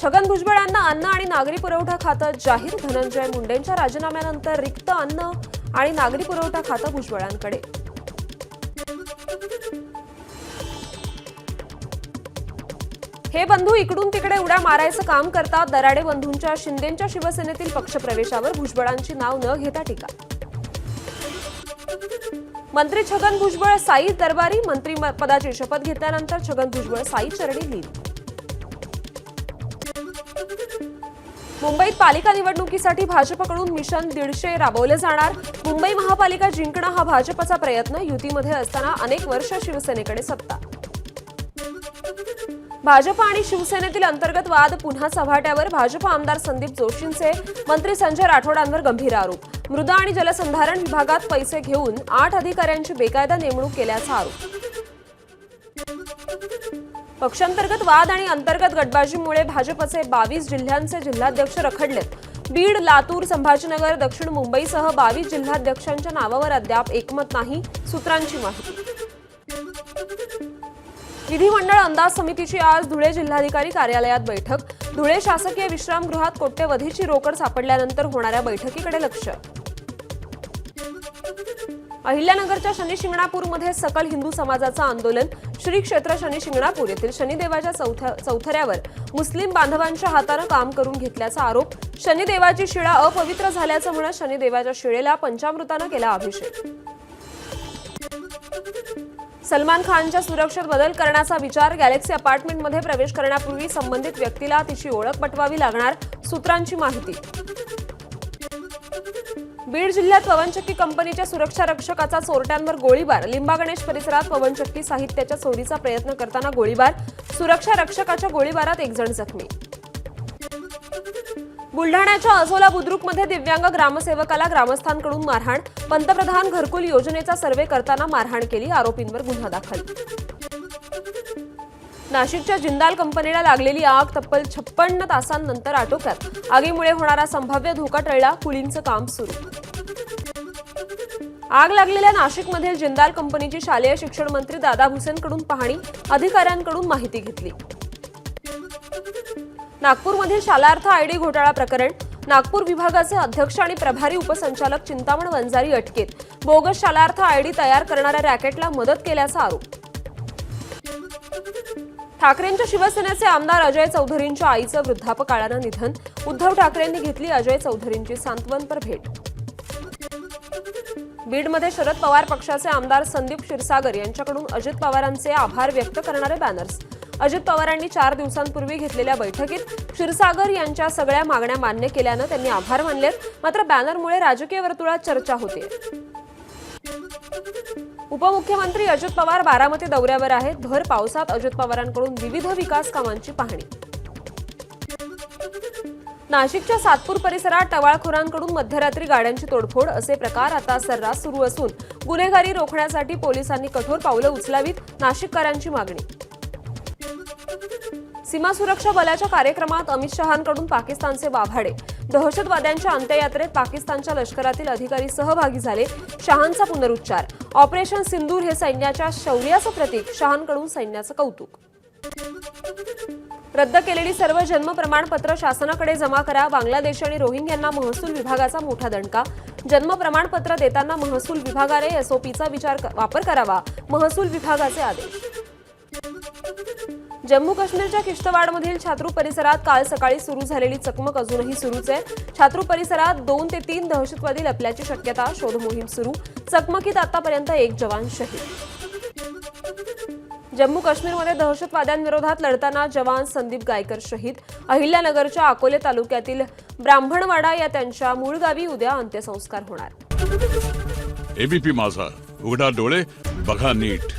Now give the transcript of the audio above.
छगन भुजबळ यांना अन्न आणि नागरी पुरवठा खातं जाहीर. धनंजय मुंडेंच्या राजीनाम्यानंतर रिक्त अन्न आणि नागरी पुरवठा खातं भुजबळांकडे. हे बंधू इकडून तिकडे उड्या मारायचं काम करतात. दराडे बंधूंच्या शिंदेंच्या शिवसेनेतील पक्षप्रवेशावर भुजबळांची नाव न घेता टीका. मंत्री छगन भुजबळ साई दरबारी. मंत्रिपदाची शपथ घेतल्यानंतर छगन भुजबळ साई चरणी लीन. मुंबईत पालिका निवडणुकीसाठी भाजपकडून मिशन 150 राबवले जाणार. मुंबई महापालिका जिंकणं हा भाजपचा प्रयत्न. युतीमध्ये असताना अनेक वर्ष शिवसेनेकडे सत्ता. भाजप आणि शिवसेनेतील अंतर्गत वाद पुन्हा चव्हाट्यावर. भाजप आमदार संदीप जोशींचे मंत्री संजय राठोडांवर गंभीर आरोप. मृदा आणि जलसंधारण विभागात पैसे घेऊन 8 अधिकाऱ्यांची बेकायदा नेमणूक केल्याचा आरोप. पक्षांतर्गत वाद आणि अंतर्गत गटबाजीमुळे भाजपचे 22 जिल्ह्यांचे जिल्हाध्यक्ष रखडलेत. बीड, लातूर, संभाजीनगर, दक्षिण मुंबईसह 22 जिल्हाध्यक्षांच्या नावावर अद्याप एकमत नाही. सूत्रांची माहिती. विधिमंडळ अंदाज समितीची आज धुळे जिल्हाधिकारी कार्यालयात बैठक. धुळे शासकीय विश्रामगृहात कोट्यवधीची रोकड सापडल्यानंतर होणाऱ्या बैठकीकडे लक्ष. अहिल्यानगरच्या शनी शिंगणापूरमध्ये सकल हिंदू समाजाचं आंदोलन. श्री क्षेत्र शनी शिंगणापूर येथील शनिदेवाच्या चौथऱ्यावर मुस्लिम बांधवांच्या हातानं काम करून घेतल्याचा आरोप. शनिदेवाची शिळा अपवित्र झाल्याचं म्हणत शनिदेवाच्या शिळेला पंचामृतानं केला अभिषेक. सलमान खानच्या सुरक्षेत बदल करण्याचा विचार. गॅलेक्सी अपार्टमेंटमध्ये प्रवेश करण्यापूर्वी संबंधित व्यक्तीला तिची ओळख पटवावी लागणार. सूत्रांची माहिती. बीड जिल्ह्यात पवनचक्की कंपनीच्या सुरक्षा रक्षकाचा चोरट्यांवर गोळीबार. लिंबागणेश परिसरात पवनचक्की साहित्याच्या चोरीचा प्रयत्न करताना गोळीबार. सुरक्षा रक्षकाच्या गोळीबारात 1 जण जखमी. बुलढाण्याच्या अझोला बुद्रुकमध्ये दिव्यांग ग्रामसेवकाला ग्रामस्थांकडून मारहाण. पंतप्रधान घरकुल योजनेचा सर्व्हे करताना मारहाण केली. आरोपींवर गुन्हा दाखल. नाशिकच्या जिंदाल कंपनीला लागलेली आग तब्बल 56 तासांनंतर आटोक्यात. आगीमुळे होणारा संभाव्य धोका टळला. कुलिंगचं काम सुरू. आग लागलेल्या नाशिकमधील जिंदाल कंपनीची शालेय शिक्षण मंत्री दादा भुसेंकडून पाहणी. अधिकाऱ्यांकडून माहिती घेतली. नागपूरमधील शालार्थ आयडी घोटाळा प्रकरण. नागपूर विभागाचे अध्यक्ष आणि प्रभारी उपसंचालक चिंतामण वंजारी अटकेत. बोगस शालार्थ आयडी तयार करणाऱ्या रॅकेटला मदत केल्याचा आरोप. ठाकरेंच्या शिवसेनेचे आमदार अजय चौधरींच्या आईचं वृद्धापकाळानं निधन. उद्धव ठाकरेंनी घेतली अजय चौधरींची सांत्वनपर भेट. बीडमध्ये शरद पवार पक्षाचे आमदार संदीप क्षीरसागर यांच्याकडून अजित पवारांचे आभार व्यक्त करणारे बॅनर्स. अजित पवारांनी 4 दिवसांपूर्वी घेतलेल्या बैठकीत क्षीरसागर यांच्या सगळ्या मागण्या मान्य केल्यानं त्यांनी आभार मानलेत. मात्र बॅनरमुळे राजकीय वर्तुळात चर्चा होते. उपमुख्यमंत्री अजित पवार बारामती दौऱ्यावर आहेत. भर पावसात अजित पवारांकडून विविध विकास कामांची पाहणी. नाशिकच्या सातपूर परिसरात टवाळखोरांकडून मध्यरात्री गाड्यांची तोडफोड. असे प्रकार आता सर्रास सुरू असून गुन्हेगारी रोखण्यासाठी पोलिसांनी कठोर पावलं उचलावीत. नाशिककरांची मागणी. सीमा सुरक्षा बलाच्या कार्यक्रमात अमित शहांकडून पाकिस्तानचे वाभाडे. दहशतवाद्यांच्या अंत्ययात्रेत पाकिस्तानच्या लष्करातील अधिकारी सहभागी झाले. शहांचा पुनरुच्चार. ऑपरेशन सिंदूर हे सैन्याच्या शौर्याचं प्रतीक. शहांकडून सैन्याचं कौतुक. रद्द केलेली सर्व जन्म प्रमाणपत्र शासनाकडे जमा करा. बांगलादेश आणि रोहिंग्यांना महसूल विभागाचा मोठा दणका. जन्म प्रमाणपत्र देताना महसूल विभागाने एसओपीचा वापर करावा. महसूल विभागाचे आदेश. जम्मू काश्मीरच्या किश्तवाडमधील छात्रू परिसरात काल सकाळी सुरू झालेली चकमक अजूनही सुरूच आहे. छात्रू परिसरात 2 ते 3 दहशतवादी लपल्याची शक्यता. शोध मोहीम सुरू. चकमकीत आतापर्यंत 1 जवान शहीद. जम्मू काश्मीरमध्ये दहशतवाद्यांविरोधात लढताना जवान संदीप गायकर शहीद. अहिल्यानगरच्या अकोले तालुक्यातील ब्राह्मणवाडा या त्यांच्या मूळ गावी उद्या अंत्यसंस्कार होणार. एबीपी माझा, उघडा डोळे बघा नीट.